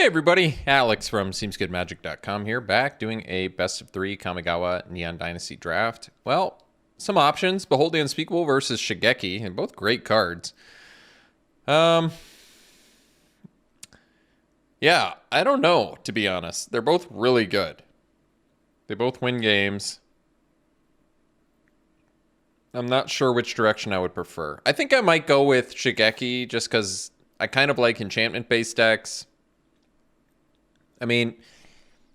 everybody, Alex from SeemsGoodMagic.com here, back doing a best of 3 Kamigawa Neon Dynasty draft. Well, some options: Behold the Unspeakable versus Shigeki, and both great cards. Yeah, I don't know, to be honest. They're both really good. They both win games. I'm not sure which direction I would prefer. I think I might go with Shigeki just because I kind of like enchantment-based decks. I mean,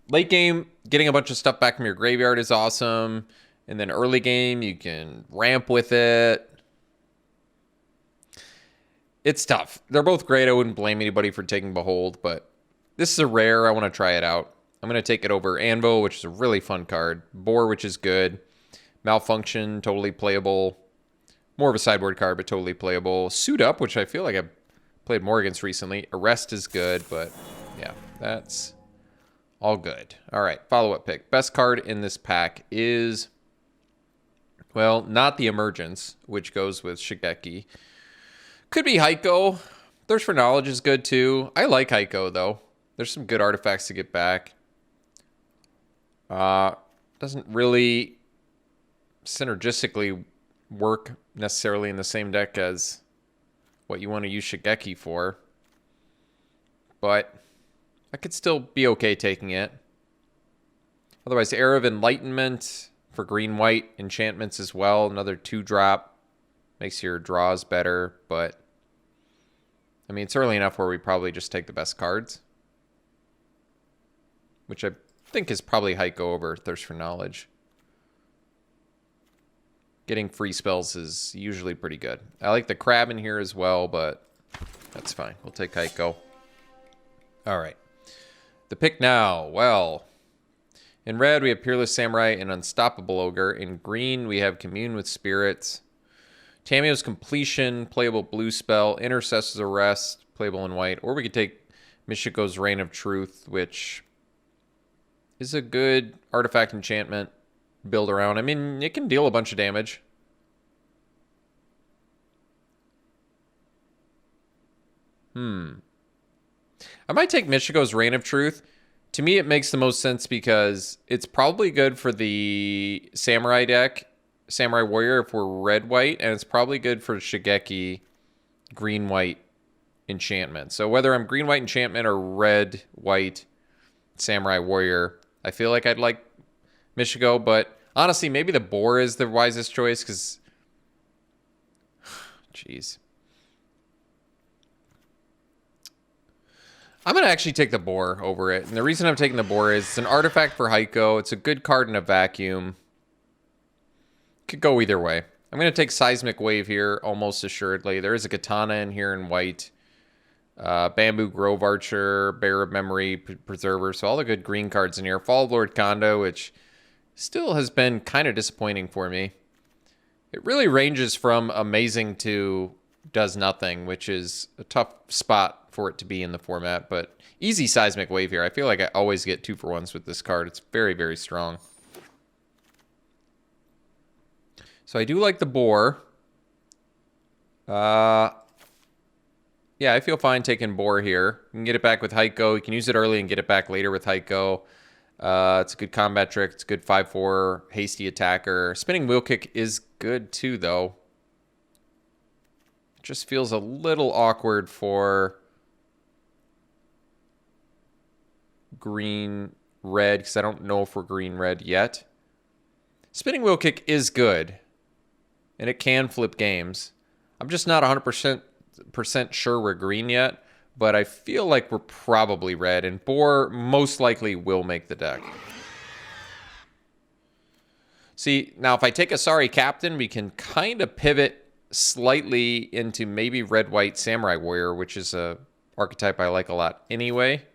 late game, getting a bunch of stuff back from your graveyard is awesome. And then early game, you can ramp with it. It's tough. They're both great. I wouldn't blame anybody for taking Behold, but this is a rare. I want to try it out. I'm going to take it over Anvil, which is a really fun card. Boar, which is good. Malfunction, totally playable. More of a sideboard card, but totally playable. Suit Up, which I feel like I've played more against recently. Arrest is good, but yeah, that's all good. All right, follow-up pick. Best card in this pack is, well, not the Emergence, which goes with Shigeki. Could be Heiko. Thirst for Knowledge is good too. I like Heiko, though. There's some good artifacts to get back. Doesn't really synergistically work necessarily in the same deck as what you want to use Shigeki for. But I could still be okay taking it. Otherwise, Era of Enlightenment for green-white. Enchantments as well. Another 2-drop. Makes your draws better, but I mean, it's early enough where we probably just take the best cards, which I think is probably Heiko over Thirst for Knowledge. Getting free spells is usually pretty good. I like the crab in here as well, but that's fine. We'll take Heiko. All right. The pick now. Well, in red, we have Peerless Samurai and Unstoppable Ogre. In green, we have Commune with Spirits. Tamio's Completion, playable blue spell. Intercessor's Arrest, playable in white. Or we could take Michiko's Reign of Truth, which is a good artifact enchantment build around. I mean, it can deal a bunch of damage. I might take Michiko's Reign of Truth. To me, it makes the most sense because it's probably good for the Samurai deck, Samurai Warrior, if we're red-white, and it's probably good for Shigeki green-white enchantment. So whether I'm green-white enchantment or red-white Samurai Warrior, I feel like I'd like Michiko, but honestly, maybe the Boar is the wisest choice because, jeez. I'm going to actually take the Boar over it. And the reason I'm taking the Boar is it's an artifact for Heiko. It's a good card in a vacuum. Could go either way. I'm going to take Seismic Wave here, almost assuredly. There is a Katana in here in white. Bamboo Grove Archer, Bear of Memory, Preserver. So all the good green cards in here. Fall of Lord Kondo, which still has been kind of disappointing for me. It really ranges from amazing to does nothing, which is a tough spot for it to be in the format, but easy Seismic Wave here. I feel like I always get 2-for-1s with this card. It's very, very strong. So I do like the Boar. Yeah, I feel fine taking Boar here. You can get it back with Heiko. You can use it early and get it back later with Heiko. It's a good combat trick. It's a good 5/4 hasty attacker. Spinning Wheel Kick is good too, though. It just feels a little awkward for green-red because I don't know if we're green-red yet. Spinning Wheel Kick is good, and it can flip games. I'm just not 100% sure we're green yet, but I feel like we're probably red, and Boar most likely will make the deck. See, now if I take Asari Captain, we can kind of pivot slightly into maybe red-white Samurai Warrior, which is a archetype I like a lot anyway.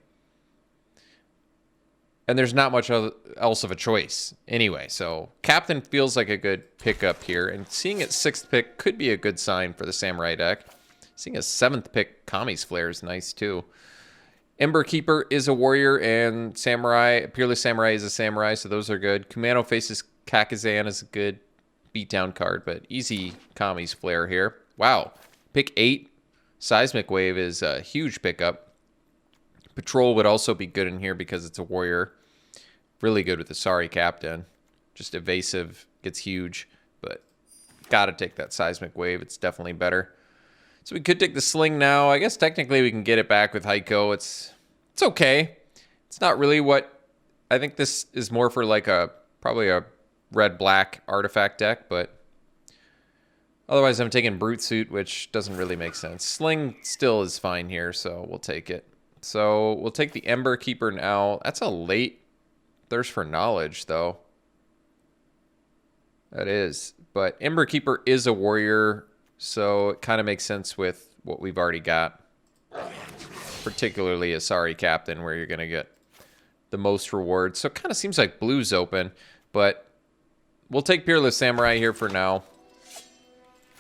And there's not much else of a choice anyway. So Captain feels like a good pickup here. And seeing it 6th pick could be a good sign for the Samurai deck. Seeing a 7th pick Kami's Flare is nice too. Ember Keeper is a warrior, and Samurai, Peerless Samurai is a samurai, so those are good. Kumano faces Kakazan is a good beatdown card, but easy Kami's Flare here. Wow. Pick 8. Seismic Wave is a huge pickup. Patrol would also be good in here because it's a warrior. Really good with the Sorry Captain. Just evasive, gets huge, but gotta take that Seismic Wave. It's definitely better. So we could take the Sling now. I guess technically we can get it back with Heiko. It's okay. It's not really what... I think this is more for like probably a red-black artifact deck, but otherwise I'm taking Brute Suit, which doesn't really make sense. Sling still is fine here, so we'll take it. So we'll take the Ember Keeper now. That's a late Thirst for Knowledge, though. That is. But Ember Keeper is a warrior, so it kind of makes sense with what we've already got. Particularly a Sorry Captain, where you're going to get the most rewards. So it kind of seems like blue's open, but we'll take Peerless Samurai here for now.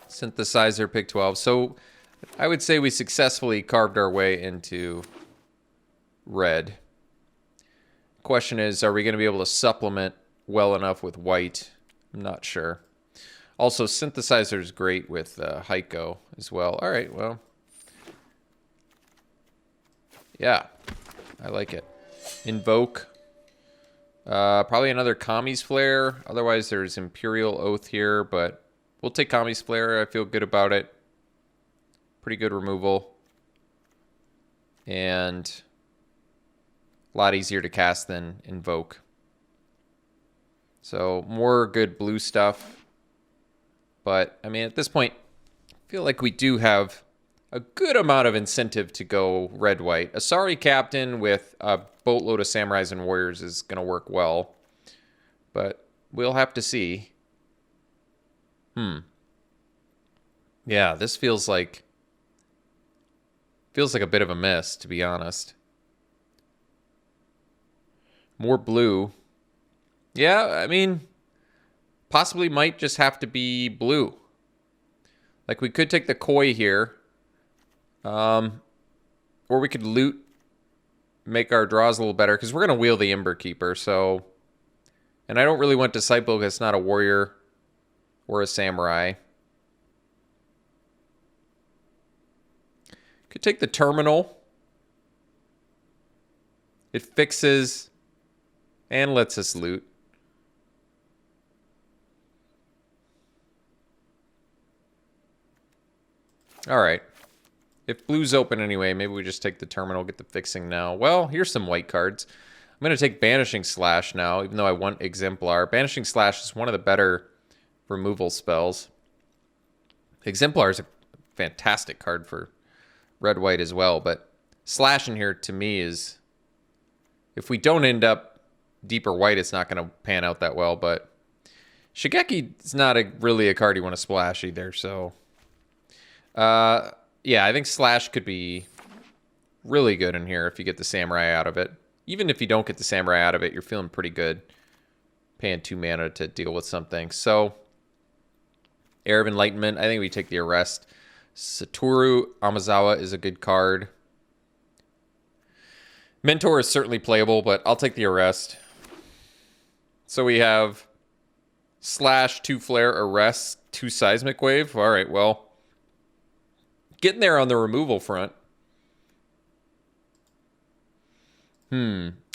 Synthesizer, pick 12. So I would say we successfully carved our way into red. Question is, are we going to be able to supplement well enough with white? I'm not sure. Also, Synthesizer is great with Heiko as well. All right, well. Yeah, I like it. Invoke. Probably another Kami's Flare. Otherwise, there's Imperial Oath here, but we'll take Kami's Flare. I feel good about it. Pretty good removal. And a lot easier to cast than Invoke. So more good blue stuff. But, I mean, at this point, I feel like we do have a good amount of incentive to go red-white. A Sorry Captain with a boatload of Samurais and Warriors is going to work well. But we'll have to see. Yeah, this feels like a bit of a miss, to be honest. More blue. Yeah, I mean, possibly might just have to be blue. Like, we could take the Koi here. Or we could loot, make our draws a little better, because we're going to wheel the Ember Keeper, so... And I don't really want Disciple because it's not a warrior or a samurai. Could take the Terminal. It fixes and lets us loot. All right. If blue's open anyway, maybe we just take the Terminal, get the fixing now. Well, here's some white cards. I'm going to take Banishing Slash now, even though I want Exemplar. Banishing Slash is one of the better removal spells. Exemplar is a fantastic card for red-white as well, but Slash in here to me is... If we don't end up deeper white, it's not going to pan out that well, but Shigeki is not really a card you want to splash either, so... yeah, I think Slash could be really good in here if you get the Samurai out of it. Even if you don't get the Samurai out of it, you're feeling pretty good. Paying 2 mana to deal with something. So, Air of Enlightenment, I think we take the Arrest. Satoru Amazawa is a good card. Mentor is certainly playable, but I'll take the Arrest. So we have Slash, 2 Flare, Arrest, 2 Seismic Wave. All right, well, getting there on the removal front.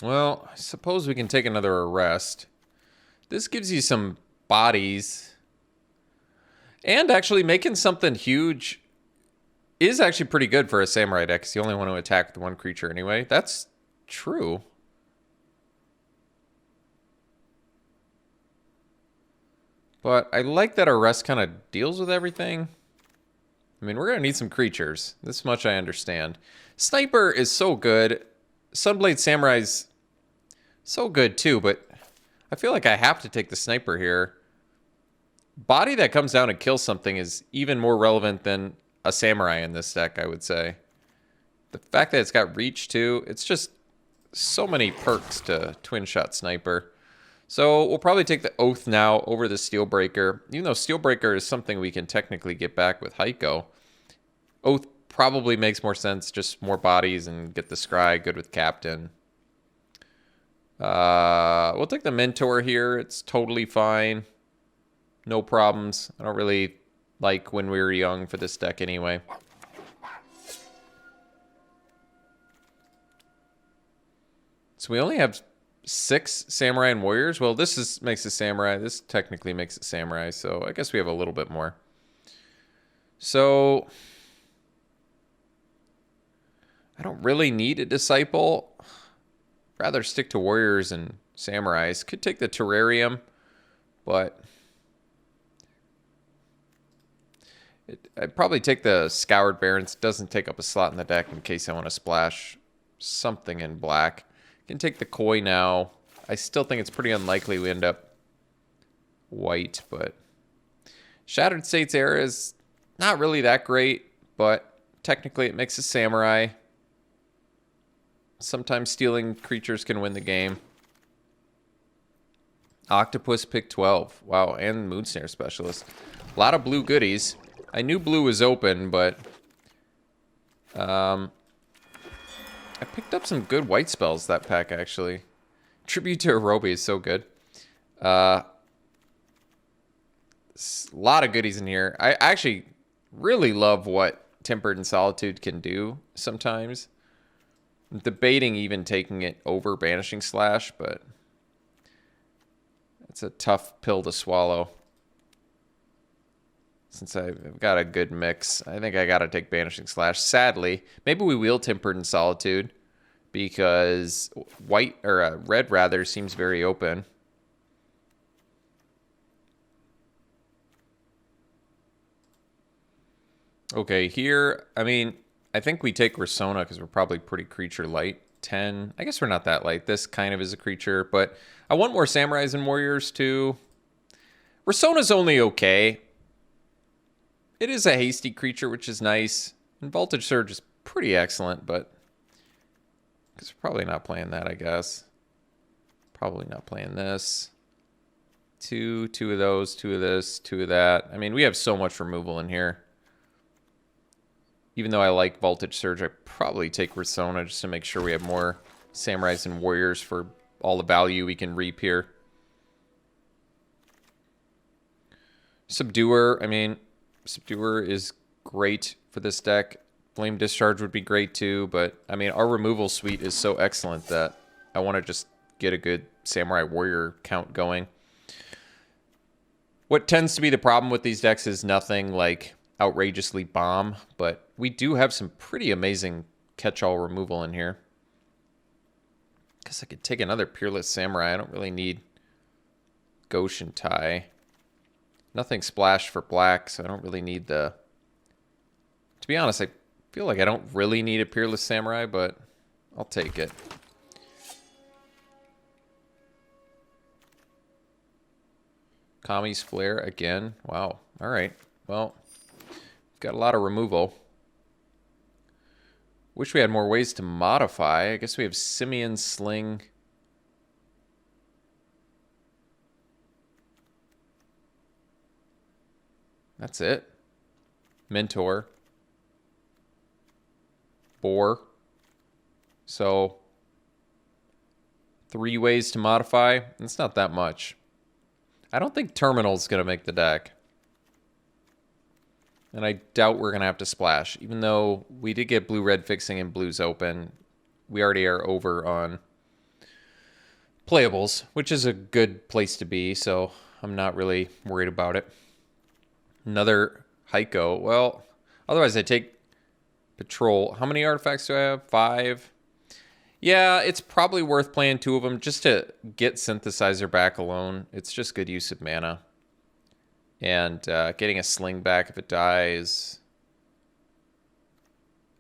Well, I suppose we can take another Arrest. This gives you some bodies. And actually making something huge is actually pretty good for a Samurai deck, because you only want to attack with 1 creature anyway. That's true. But I like that Arrest kind of deals with everything. I mean, we're going to need some creatures. This much I understand. Sniper is so good. Sunblade Samurai's so good too, but I feel like I have to take the Sniper here. Body that comes down and kills something is even more relevant than a Samurai in this deck, I would say. The fact that it's got reach too, it's just so many perks to Twin Shot Sniper. So we'll probably take the Oath now over the Steelbreaker. Even though Steelbreaker is something we can technically get back with Heiko, Oath probably makes more sense, just more bodies and get the Scry, good with Captain. We'll take the Mentor here. It's totally fine. No problems. I don't really like When We Were Young for this deck anyway. So we only have 6 samurai and warriors. Well, makes it samurai. This technically makes it samurai. So I guess we have a little bit more. So I don't really need a disciple. Rather stick to warriors and samurais. Could take the terrarium, but I'd probably take the scoured barons. Doesn't take up a slot in the deck in case I want to splash something in black. Can take the koi now. I still think it's pretty unlikely we end up white, but Shattered States era is not really that great, but technically it makes a samurai. Sometimes stealing creatures can win the game. Octopus pick 12. Wow, and Moonsnare Specialist. A lot of blue goodies. I knew blue was open, but I picked up some good white spells that pack, actually. Tribute to Arobi is so good. A lot of goodies in here. I actually really love what Tempered in Solitude can do sometimes. I'm debating even taking it over Banishing Slash, but it's a tough pill to swallow. Since I've got a good mix, I think I got to take Banishing Slash. Sadly, maybe we wheel Tempered in Solitude because white, or red rather, seems very open. Okay, here, I mean, I think we take Risona because we're probably pretty creature light. 10, I guess we're not that light. This kind of is a creature, but I want more Samurais and Warriors too. Risona's only okay. It is a hasty creature, which is nice. And Voltage Surge is pretty excellent, but because we're probably not playing that, I guess. Probably not playing this. Two of those, 2 of this, 2 of that. I mean, we have so much removal in here. Even though I like Voltage Surge, I probably take Risona just to make sure we have more Samurais and Warriors for all the value we can reap here. Subduer, I mean, Subduer is great for this deck. Flame Discharge would be great too, but I mean, our removal suite is so excellent that I want to just get a good Samurai Warrior count going. What tends to be the problem with these decks is nothing like outrageously bomb, but we do have some pretty amazing catch-all removal in here. Guess I could take another Peerless Samurai. I don't really need Goshen Tai. Nothing splash for black, so I don't really need the... To be honest, I feel like I don't really need a Peerless Samurai, but I'll take it. Kami's Flare again. Wow. All right. Well, got a lot of removal. Wish we had more ways to modify. I guess we have Simian Sling. That's it. Mentor. Boar. So 3 ways to modify. It's not that much. I don't think Terminal's going to make the deck. And I doubt we're going to have to splash. Even though we did get blue-red fixing and blues open, we already are over on playables, which is a good place to be, so I'm not really worried about it. Another Heiko. Well, otherwise I take Patrol. How many artifacts do I have? 5. Yeah, it's probably worth playing 2 of them just to get Synthesizer back alone. It's just good use of mana. And getting a Sling back if it dies.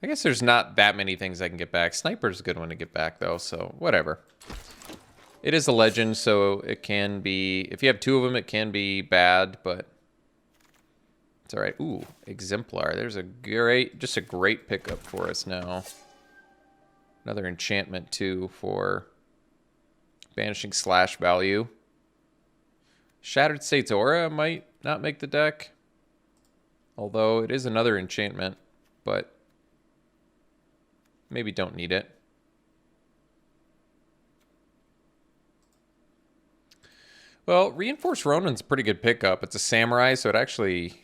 I guess there's not that many things I can get back. Sniper's a good one to get back, though, so whatever. It is a legend, so it can be... If you have 2 of them, it can be bad, but... It's all right. Ooh, Exemplar. There's a great... Just a great pickup for us now. Another enchantment, too, for Banishing Slash value. Shattered States Aura might not make the deck. Although it is another enchantment, but maybe don't need it. Well, Reinforced Ronin's a pretty good pickup. It's a samurai, so it actually...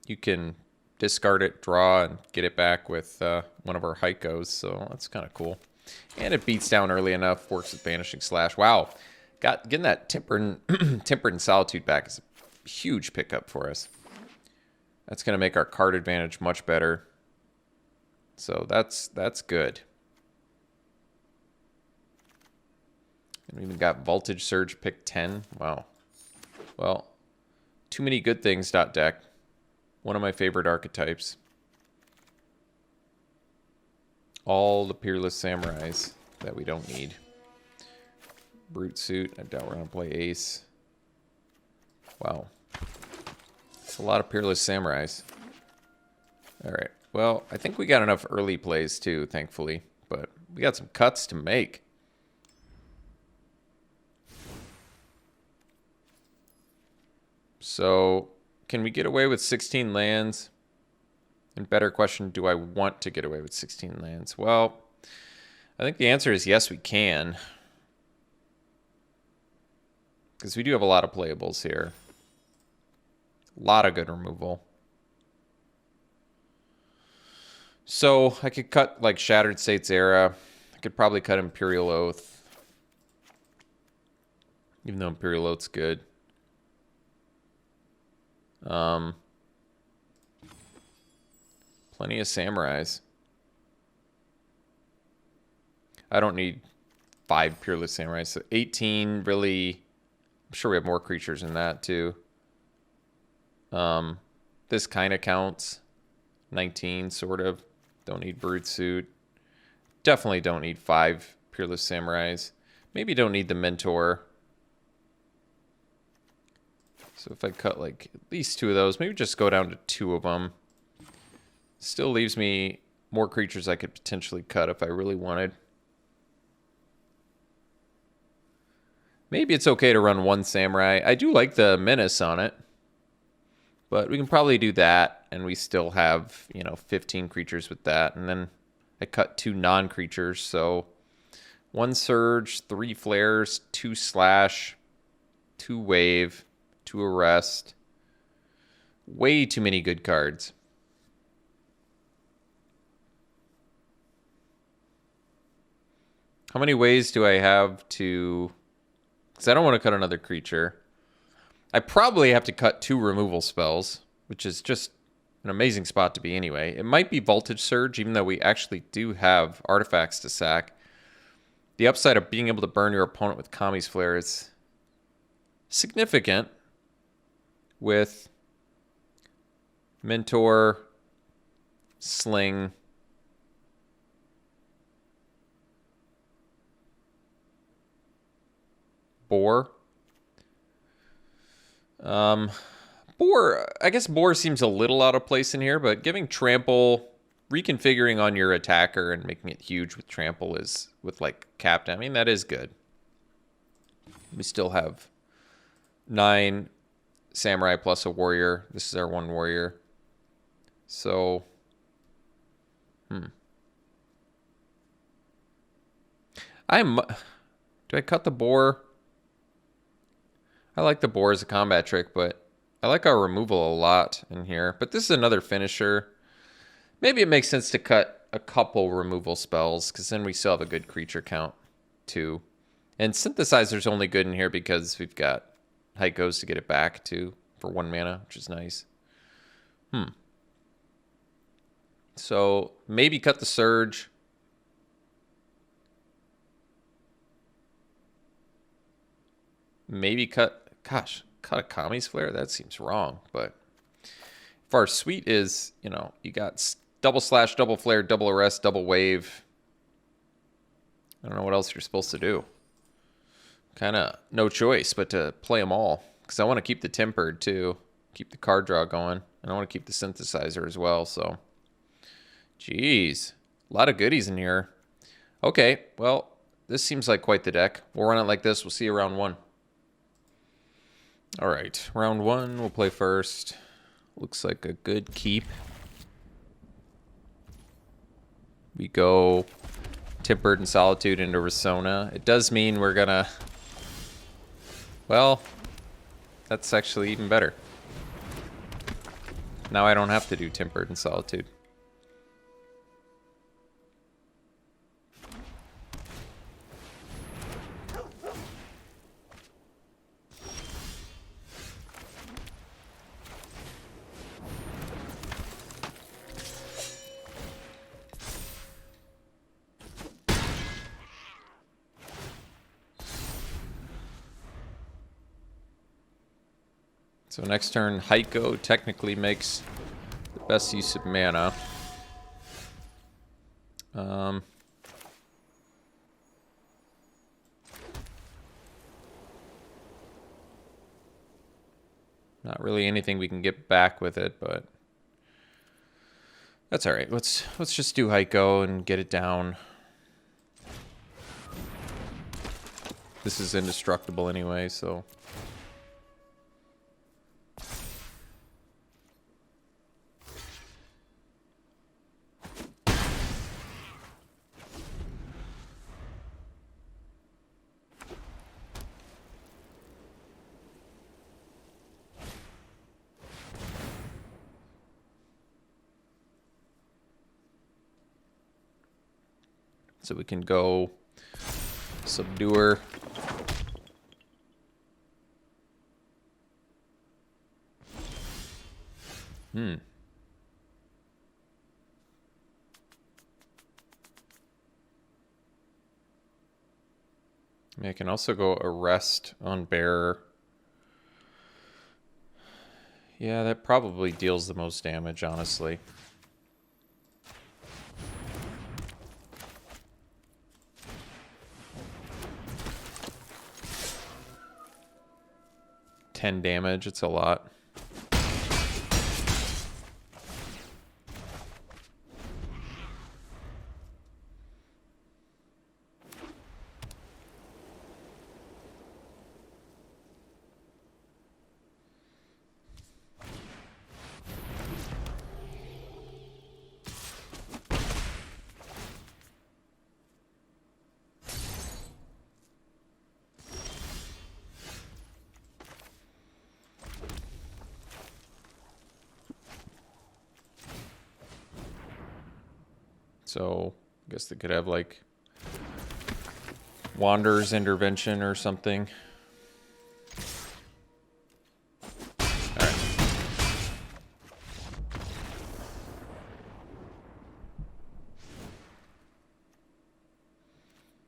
You can discard it, draw, and get it back with one of our Heikos, so that's kind of cool. And it beats down early enough, works with Banishing Slash. Wow. Getting that Tempered and Solitude back is a huge pickup for us. That's going to make our card advantage much better. So that's good. And we even got Voltage Surge pick 10. Wow. Well, too many good things, .deck. One of my favorite archetypes. All the Peerless Samurais that we don't need. Brute Suit. I doubt we're going to play Ace. Wow. It's a lot of Peerless Samurais. Alright. Well, I think we got enough early plays too, thankfully. But we got some cuts to make. So, can we get away with 16 lands? And better question, do I want to get away with 16 lands? Well, I think the answer is yes, we can. Because we do have a lot of playables here. A lot of good removal. So, I could cut, like, Shattered States Era. I could probably cut Imperial Oath. Even though Imperial Oath's good. Plenty of Samurais. I don't need 5 Peerless Samurais. So 18, really... I'm sure we have more creatures than that, too. This kind of counts. 19, sort of. Don't need Brute Suit. Definitely don't need 5 Peerless Samurais. Maybe don't need the Mentor. So if I cut, like, at least 2 of those, maybe just go down to 2 of them. Still leaves me more creatures I could potentially cut if I really wanted. Maybe it's okay to run 1 Samurai. I do like the Menace on it. But we can probably do that, and we still have, 15 creatures with that. And then I cut 2 non-creatures, so 1 Surge, 3 Flares, 2 Slash, 2 Wave, 2 Arrest. Way too many good cards. How many ways do I have to... Because I don't want to cut another creature. I probably have to cut 2 removal spells, which is just an amazing spot to be anyway. It might be Voltage Surge, even though we actually do have artifacts to sack. The upside of being able to burn your opponent with Kami's Flare is significant with Mentor, Sling, Boar. Boar, I guess Boar seems a little out of place in here, but giving Trample, reconfiguring on your attacker and making it huge with Trample is, with like Captain, I mean, that is good. We still have 9 Samurai plus a Warrior. This is our 1 Warrior. So, do I cut the Boar? I like the Boar as a combat trick, but I like our removal a lot in here. But this is another finisher. Maybe it makes sense to cut a couple removal spells, because then we still have a good creature count, too. And Synthesizer's only good in here because we've got Heikos to get it back, too, for 1 mana, which is nice. So, maybe cut the Surge. Maybe cut a Kami's Flare? That seems wrong, but if our suite is, you got double slash, double flare, double arrest, double wave. I don't know what else you're supposed to do. Kind of no choice but to play them all, because I want to keep the Tempered too, keep the card draw going, and I want to keep the Synthesizer as well, so. Jeez, a lot of goodies in here. Okay, well, this seems like quite the deck. We'll run it like this. We'll see you round 1. All right, round 1, we'll play first. Looks like a good keep. We go Tempered and Solitude into Resona. It does mean we're gonna... Well, that's actually even better. Now I don't have to do Tempered and Solitude. So next turn, Heiko technically makes the best use of mana. Not really anything we can get back with it, but that's all right. Let's just do Heiko and get it down. This is indestructible anyway, so. So we can go Subduer. I mean, I can also go Arrest on Bearer. Yeah, that probably deals the most damage, honestly. Damage, it's a lot. So, I guess they could have, like, Wanderer's Intervention or something. Alright.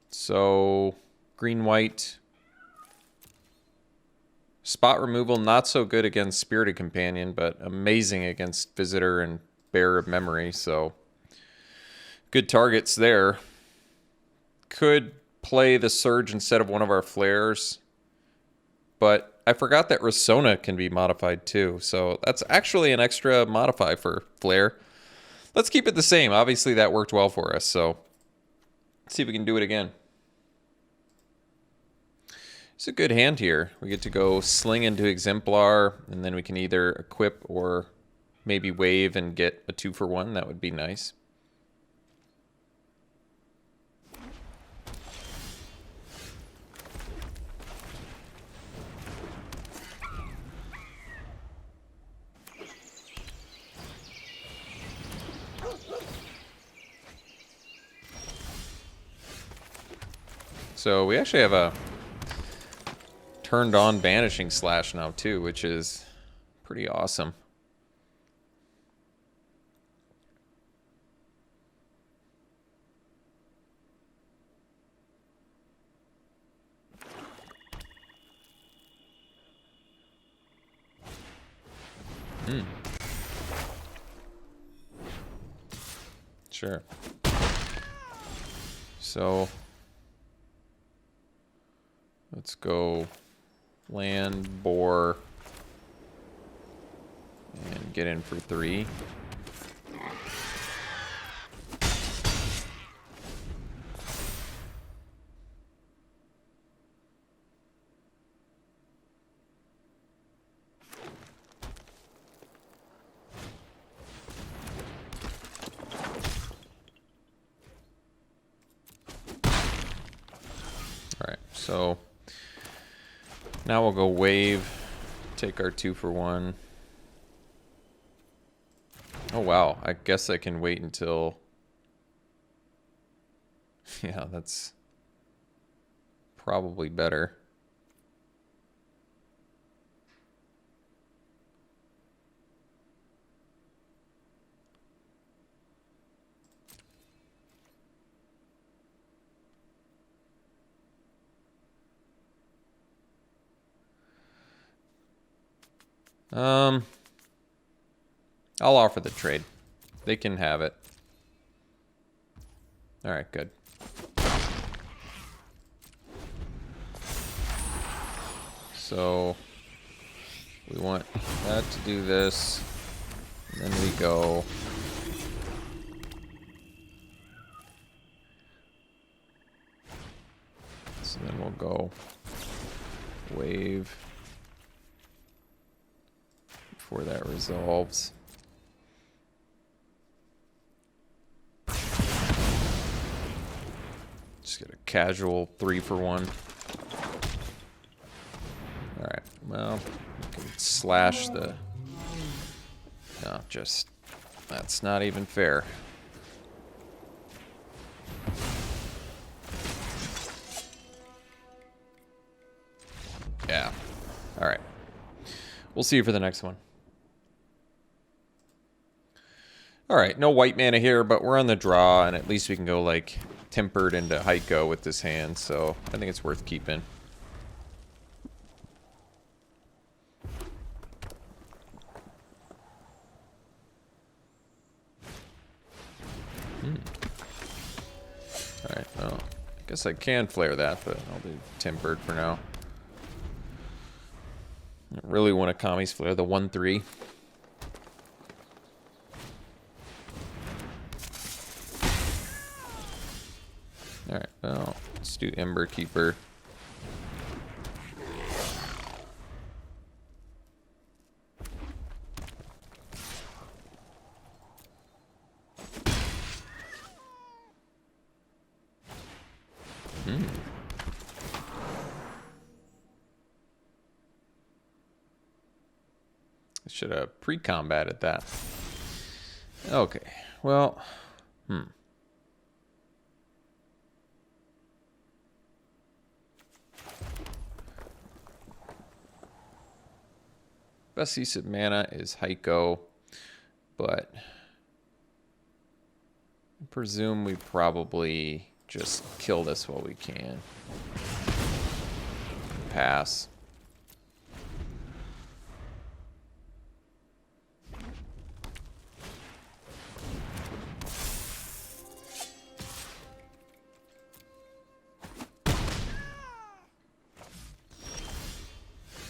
So, green-white. Spot removal, not so good against Spirited Companion, but amazing against Visitor and Bearer of Memory, so good targets there. Could play the Surge instead of one of our flares, but I forgot that Rasona can be modified too, so that's actually an extra modify for flare. Let's keep it the same. Obviously that worked well for us, so let's see if we can do it again. It's a good hand here. We get to go Sling into Exemplar, and then we can either equip or maybe wave and get a 2-for-1. That would be nice. So we actually have a turned on Vanishing Slash now too, which is pretty awesome. Sure. So let's go land, Boar, and get in for 3. Alright, so now we'll go wave, take our 2-for-1. Oh wow, I guess I can wait until... Yeah, that's probably better. I'll offer the trade. They can have it. All right, good. So we want that to do this. And then we go. So then we'll go wave before that resolves. Just get a casual 3-for-1. Alright, well, we can slash the... No, just... That's not even fair. Yeah. Alright. We'll see you for the next one. Alright, no white mana here, but we're on the draw, and at least we can go, like, tempered into Heiko with this hand, so I think it's worth keeping. Alright, well, I guess I can flare that, but I'll do tempered for now. I really want a Kami's flare, the 1/3. Alright, well, let's do Ember Keeper. I should have pre-combated that. Okay, well, Best use of mana is Heiko, but I presume we probably just kill this while we can. Pass.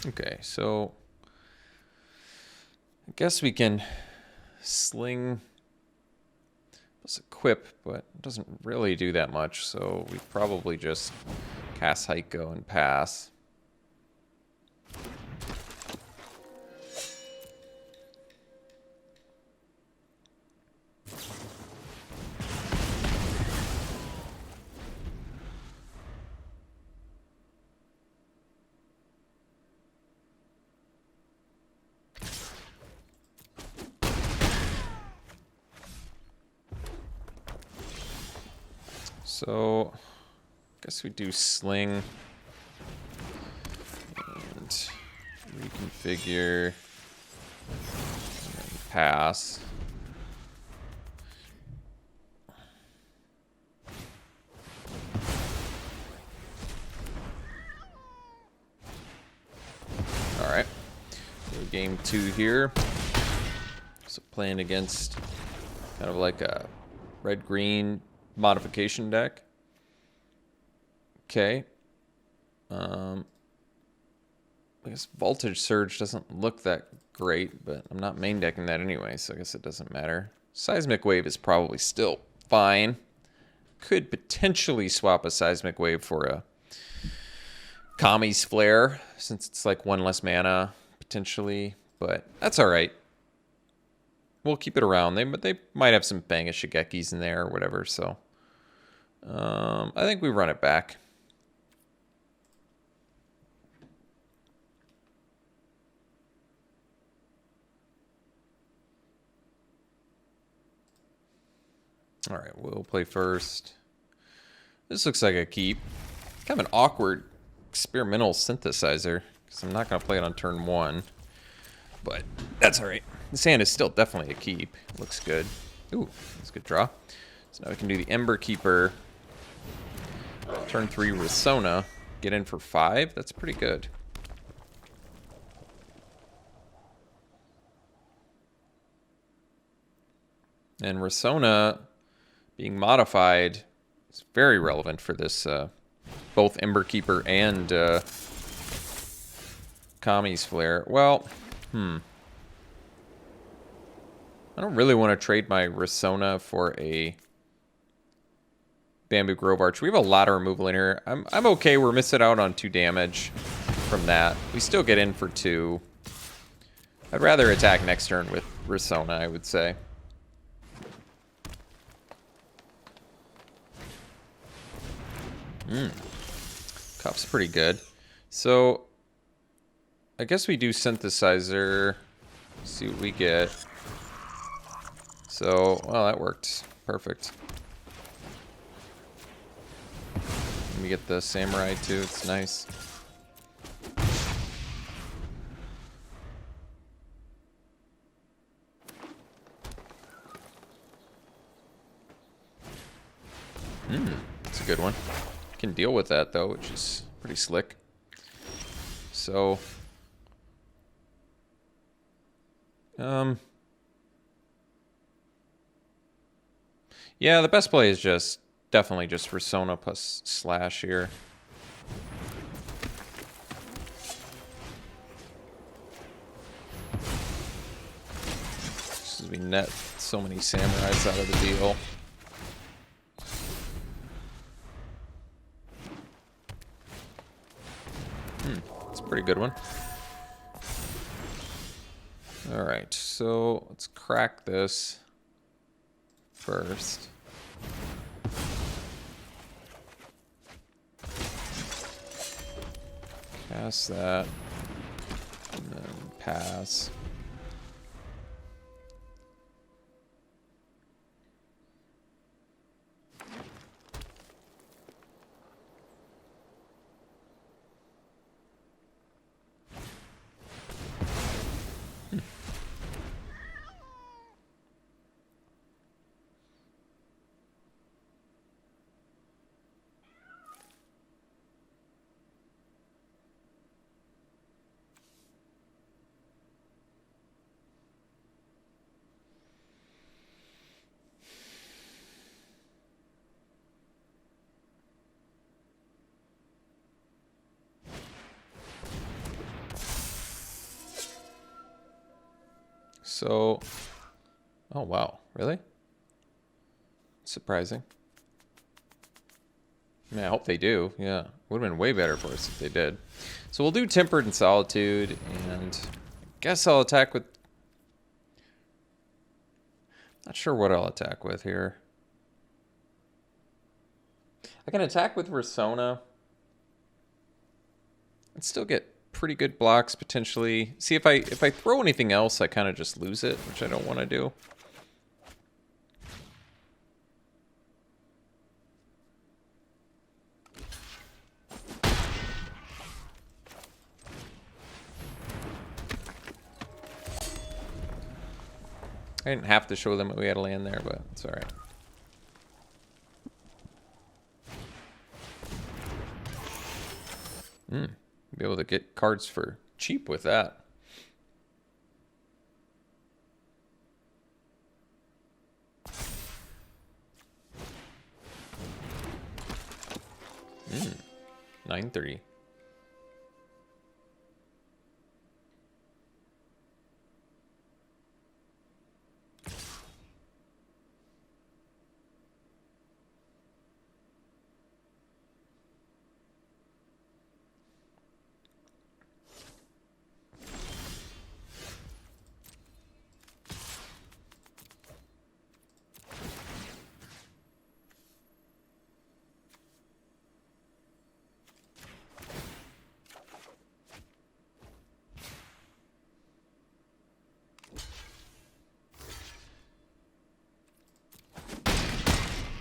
Okay, so I guess we can sling plus equip, but it doesn't really do that much, so we probably just cast Heiko and pass. So, I guess we do sling and reconfigure and then pass. All right, so game 2 here. So playing against kind of like a red-green modification deck. Okay. I guess Voltage Surge doesn't look that great, but I'm not main decking that anyway, so I guess it doesn't matter. Seismic Wave is probably still fine. Could potentially swap a Seismic Wave for a Kami's Flare, since it's like 1 less mana, potentially, but that's alright. We'll keep it around. They might have some Banga Shigekis in there or whatever, so I think we run it back. All right, we'll play first. This looks like a keep. Kind of an awkward experimental synthesizer, because I'm not going to play it on turn 1. But that's all right. This hand is still definitely a keep. Looks good. Ooh, that's a good draw. So now we can do the Ember Keeper. Turn 3 Risona. Get in for 5. That's pretty good. And Risona being modified is very relevant for this, both Emberkeeper and Kami's Flare. Well, I don't really want to trade my Risona for a Bamboo Grove Arch. We have a lot of removal in here. I'm okay. We're missing out on 2 damage from that. We still get in for 2. I'd rather attack next turn with Risona, I would say. Cup's pretty good. So, I guess we do Synthesizer. See what we get. So, well, that worked. Perfect. Let me get the Samurai too. It's nice. That's a good one. Can deal with that though, which is pretty slick. So, yeah, the best play is just definitely just Risona plus Slash here. Just as we net so many Samurais out of the deal. It's a pretty good one. Alright, so let's crack this first. Pass that. And then pass. So, oh wow, really? Surprising. I mean, I hope they do. Yeah, would have been way better for us if they did. So we'll do Tempered and Solitude, and I guess I'll attack with... Not sure what I'll attack with here. I can attack with Risona and still get pretty good blocks potentially. See, if I throw anything else, I kind of just lose it, which I don't want to do. I didn't have to show them that we had a land there, but it's all right. Be able to get cards for cheap with that. Mm. 930.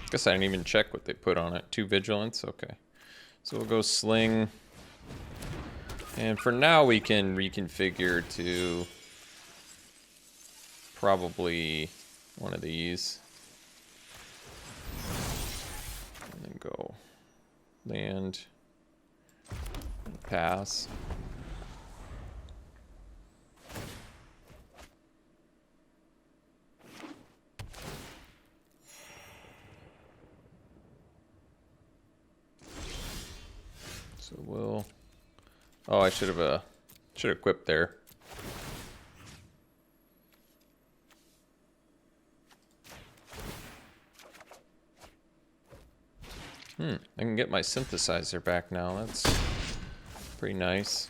Guess I didn't even check what they put on it. 2 vigilance, okay. So we'll go sling. And for now we can reconfigure to probably one of these. And then go land, pass. Oh, I should have equipped there. I can get my synthesizer back now. That's pretty nice.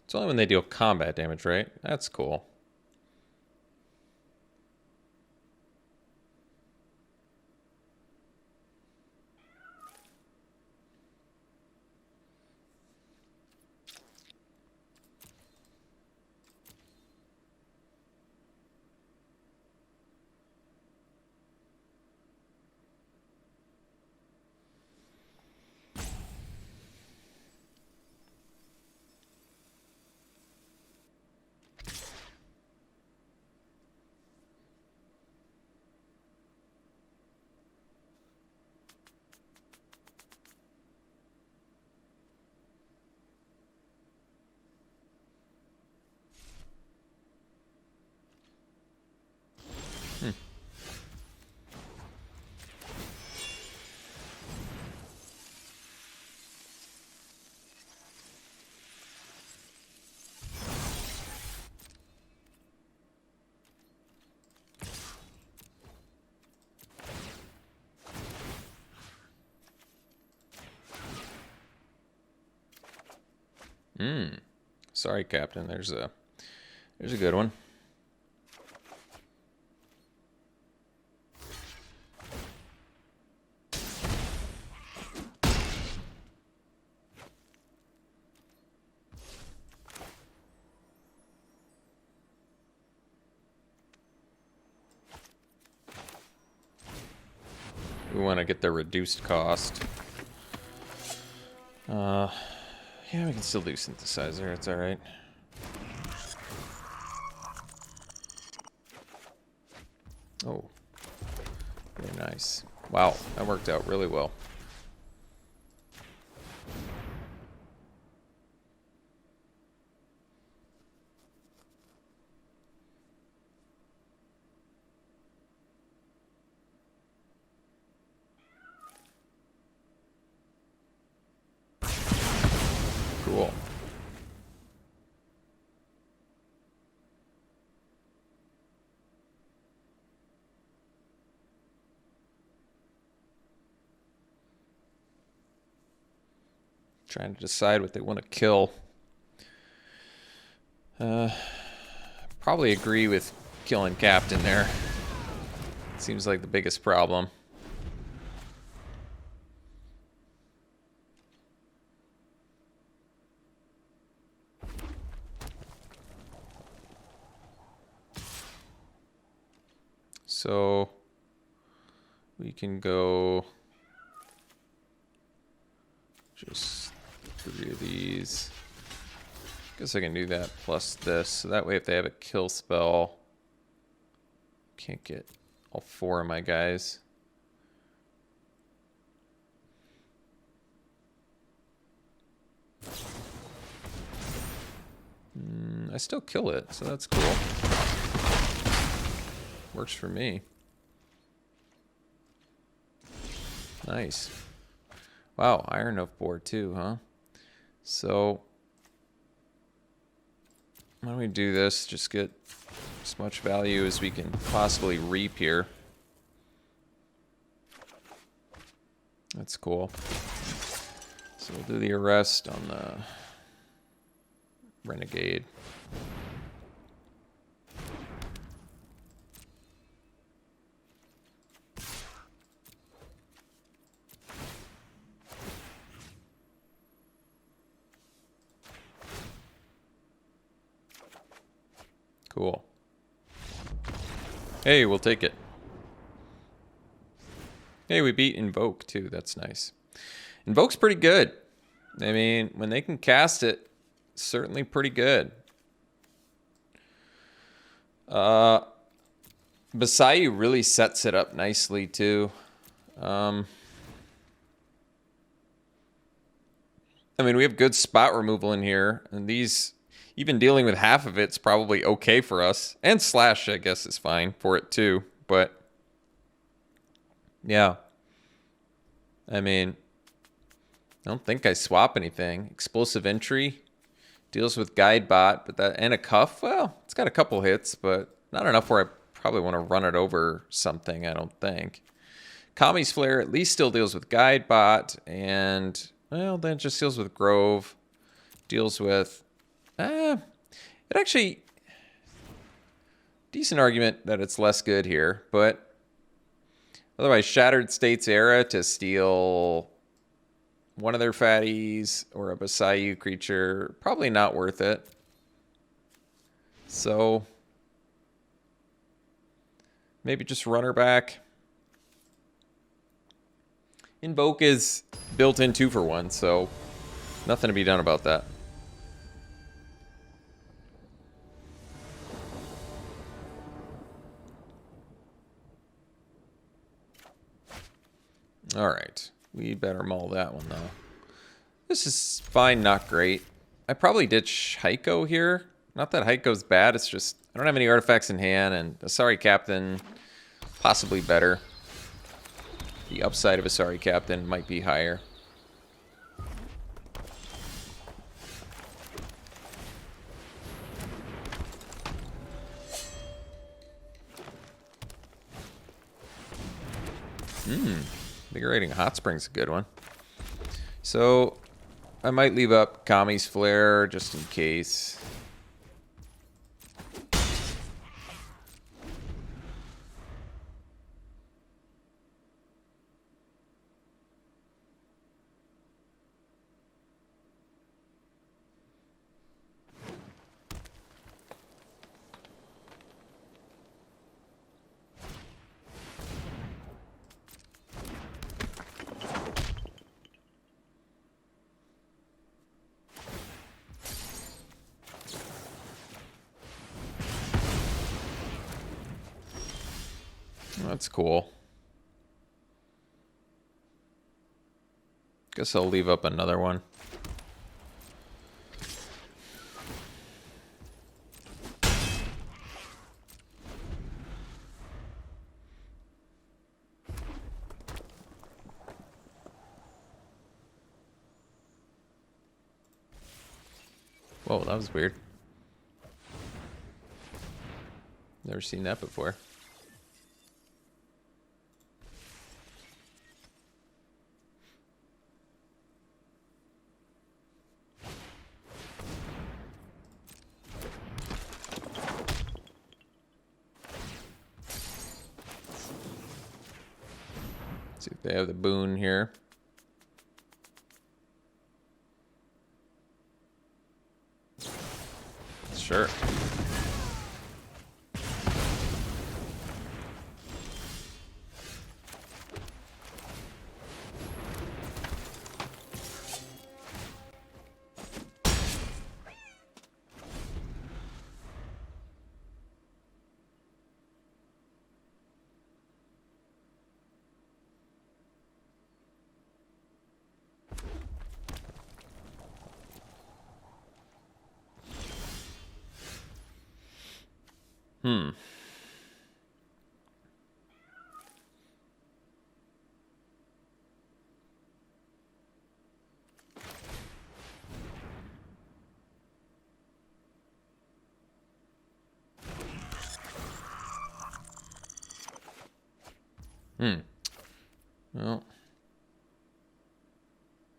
It's only when they deal combat damage, right? That's cool. Sorry, Captain. There's a good one. We want to get the reduced cost. Yeah, we can still do synthesizer. It's all right. Oh, very nice. Wow, that worked out really well. Cool. Trying to decide what they want to kill. Probably agree with killing Captain there. Seems like the biggest problem. So we can go just 3 of these. Guess I can do that plus this. So that way if they have a kill spell, can't get all 4 of my guys. I still kill it, so that's cool. Works for me. Nice. Wow, Iron Oak board too, huh? So why don't we do this? Just get as much value as we can possibly reap here. That's cool. So we'll do the arrest on the Renegade. Cool. Hey, we'll take it. Hey, we beat Invoke too. That's nice. Invoke's pretty good. I mean, when they can cast it, certainly pretty good. Basayu really sets it up nicely too. I mean, we have good spot removal in here, and these, even dealing with half of it's probably okay for us. And slash, I guess, is fine for it too. But yeah, I mean, I don't think I swap anything. Explosive entry deals with guide bot, but that and a cuff. Well, it's got a couple hits, but not enough where I probably want to run it over something. I don't think. Kami's flare at least still deals with guide bot, and well, then it just deals with grove. Deals with it actually decent argument that it's less good here, but otherwise Shattered States era to steal one of their fatties or a Basayu creature, probably not worth it. So maybe just run her back. Invoke is built in 2-for-1, so nothing to be done about that. All right. We better maul that one, though. This is fine, not great. I probably ditch Heiko here. Not that Heiko's bad, it's just I don't have any artifacts in hand, and Asari Captain, possibly better. The upside of Asari Captain might be higher. Invigorating Hot Spring's a good one. So I might leave up Kami's Flare just in case. That's cool. Guess I'll leave up another one. Whoa, that was weird. Never seen that before. See if they have the boon here. Sure. Hmm. Well,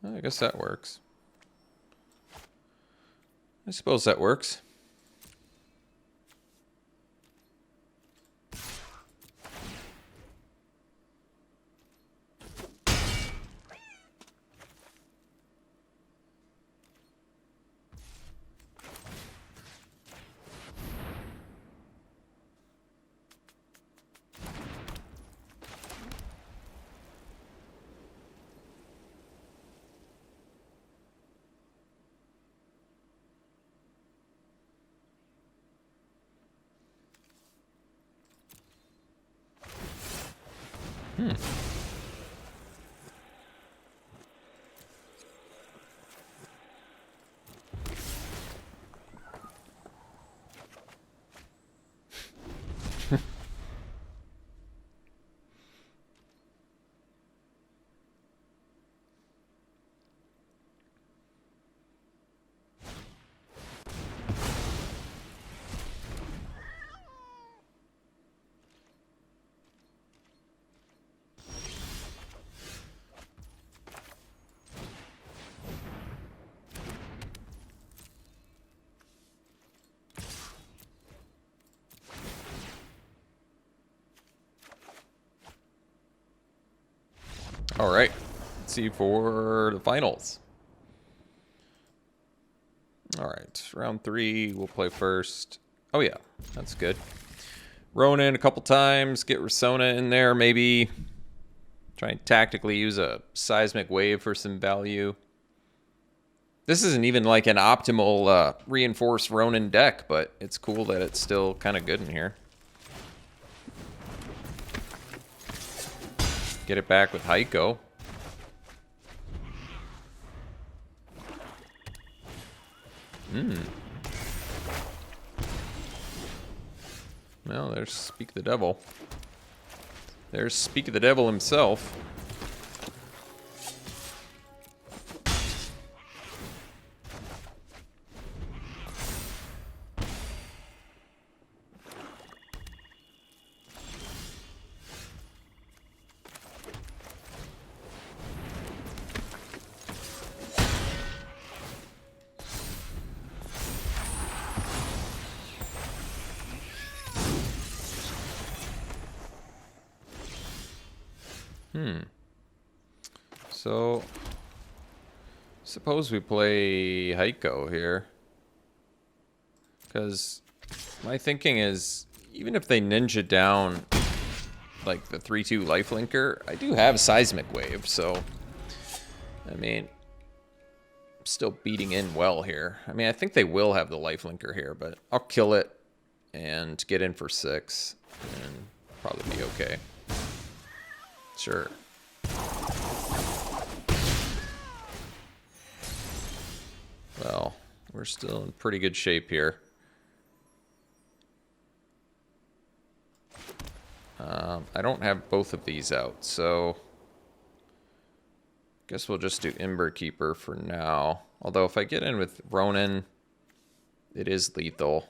I guess that works. I suppose that works. All right, let's see for the finals. All right, round 3, we'll play first. Oh yeah, that's good. Ronan a couple times, get Rasona in there, maybe try and tactically use a Seismic Wave for some value. This isn't even like an optimal reinforced Ronan deck, but it's cool that it's still kind of good in here. Get it back with Heiko. Well, there's Speak the Devil. There's Speak the Devil himself. So, suppose we play Heiko here. Because my thinking is, even if they ninja down like the 3/2 lifelinker, I do have Seismic Wave, so I mean, I'm still beating in well here. I mean, I think they will have the lifelinker here, but I'll kill it and get in for 6 and probably be okay. Sure. Well, we're still in pretty good shape here. I don't have both of these out, so guess we'll just do Ember Keeper for now. Although if I get in with Ronan, it is lethal.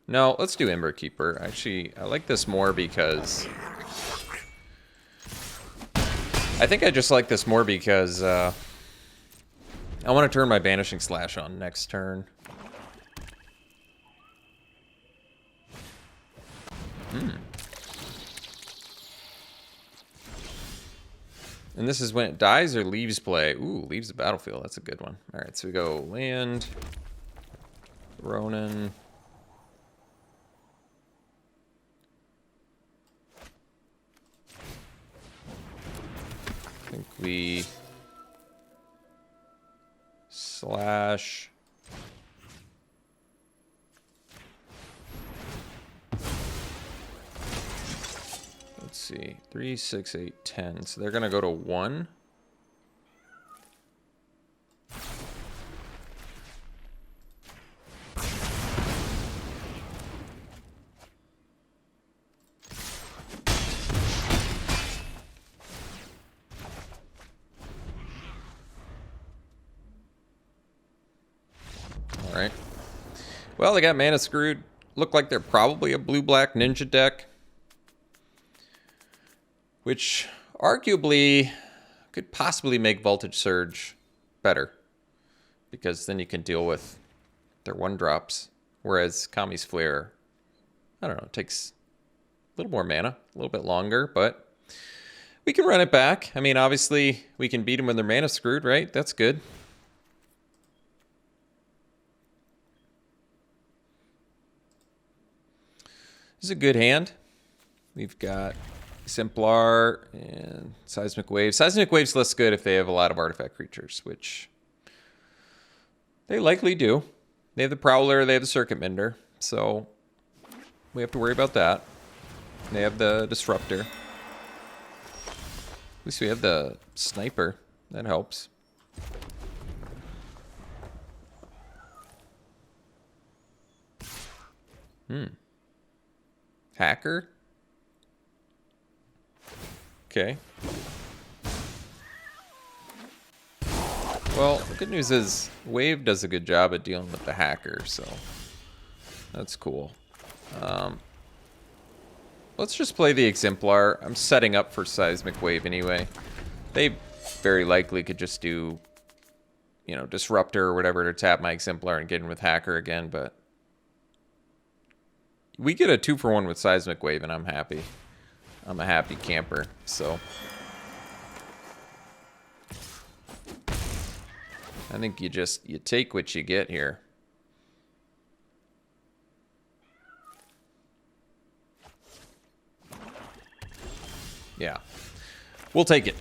No, let's do Ember Keeper. Actually, I like this more because I think I just like this more because I want to turn my Banishing Slash on next turn. And this is when it dies or leaves play. Ooh, leaves the battlefield. That's a good one. All right, so we go land, Ronan. I think we slash. Let's see, 3, 6, 8, 10. So they're gonna go to 1. All right. Well, they got mana screwed. Look like they're probably a blue-black ninja deck, which arguably could possibly make Voltage Surge better, because then you can deal with their 1-drops, whereas Kami's Flare, I don't know, takes a little more mana, a little bit longer, but we can run it back. I mean, obviously, we can beat them when they're mana screwed, right? That's good. This is a good hand. We've got Simplar and Seismic Wave. Seismic Wave's less good if they have a lot of artifact creatures, which they likely do. They have the Prowler, they have the Circuit Mender, so we have to worry about that. They have the Disruptor. least we have the sniper. That helps. Hacker? Okay. Well, the good news is Wave does a good job at dealing with the hacker, so that's cool. Let's just play the Exemplar. I'm setting up for Seismic Wave anyway. They very likely could just do, you know, Disruptor or whatever to tap my Exemplar and get in with Hacker again, but we get a 2-for-1 with Seismic Wave and I'm happy. I'm a happy camper, so I think you take what you get here. Yeah. We'll take it.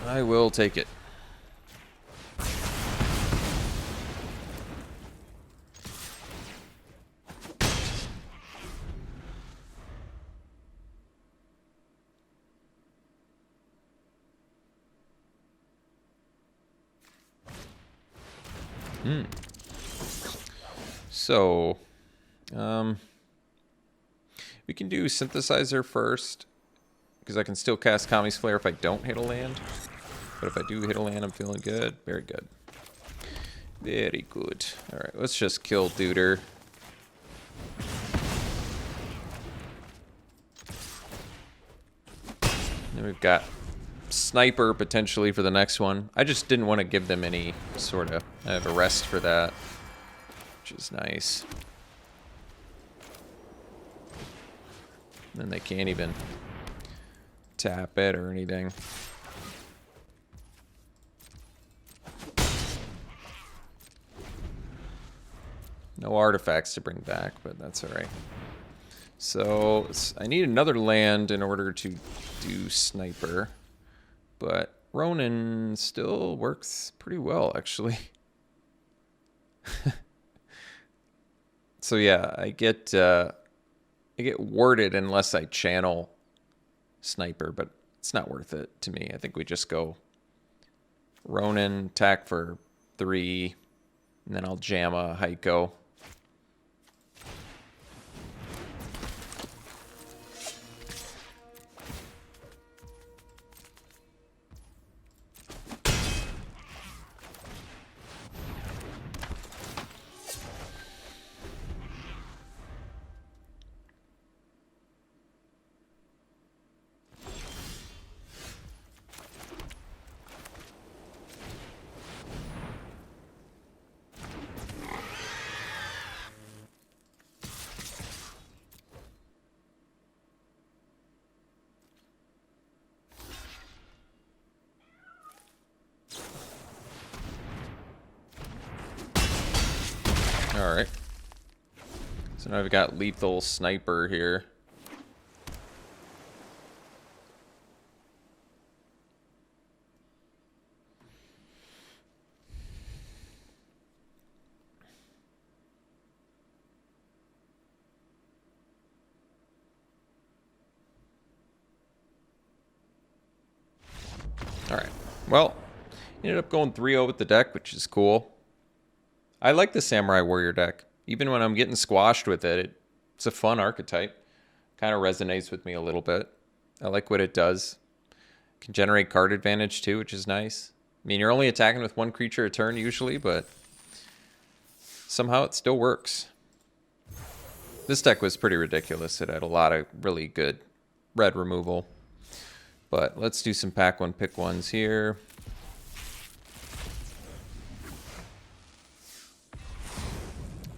I will take it. So, we can do Synthesizer first, because I can still cast Kami's Flare if I don't hit a land. But if I do hit a land, I'm feeling good. Very good. Very good. Alright, let's just kill Duder. Then we've got Sniper potentially for the next one. I just didn't want to give them any sort of a rest for that, which is nice. And then they can't even tap it or anything. No artifacts to bring back, but that's all right. So I need another land in order to do Sniper, but Ronin still works pretty well, actually. So yeah, I get warded unless I channel Sniper, but it's not worth it to me. I think we just go Ronin, attack for 3, and then I'll jam a Heiko. Alright. So now we've got lethal Sniper here. Alright. Well, ended up going 3-0 with the deck, which is cool. I like the Samurai Warrior deck. Even when I'm getting squashed with it, it's a fun archetype. Kind of resonates with me a little bit. I like what it does. Can generate card advantage too, which is nice. I mean, you're only attacking with 1 creature a turn usually, but somehow it still works. This deck was pretty ridiculous. It had a lot of really good red removal. But let's do some pack 1, pick 1s here.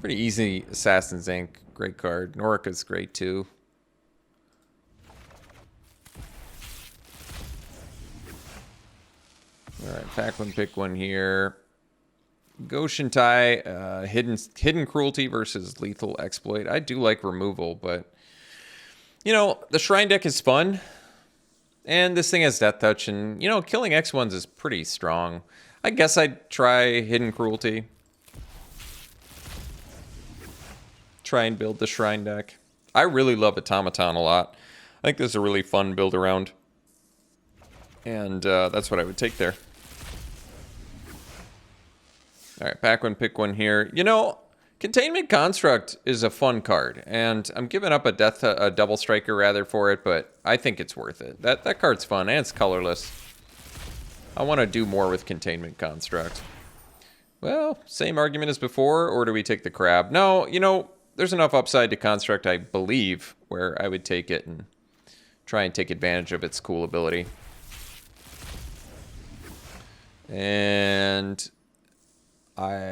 Pretty easy Assassin's Ink. Great card. Norica's great too. Alright, pack 1, pick 1 here. Goshentai, hidden Cruelty versus Lethal Exploit. I do like removal, but you know, the Shrine deck is fun. And this thing has Death Touch, and you know, killing X1s is pretty strong. I guess I'd try Hidden Cruelty. Try and build the Shrine deck. I really love Automaton a lot. I think this is a really fun build around. And that's what I would take there. All right, pack one, pick one here. You know, Containment Construct is a fun card, and I'm giving up a double striker rather for it, but I think it's worth it. That card's fun, and it's colorless. I want to do more with Containment Construct. Well, same argument as before, or do we take the crab? No, you know, there's enough upside to Construct, I believe, where I would take it and try and take advantage of its cool ability. And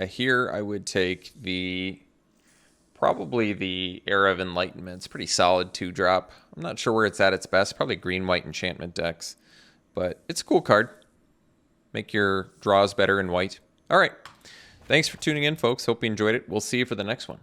here I would take probably the Era of Enlightenment. It's pretty solid 2-drop. I'm not sure where it's at its best. Probably green-white enchantment decks. But it's a cool card. Make your draws better in white. All right. Thanks for tuning in, folks. Hope you enjoyed it. We'll see you for the next one.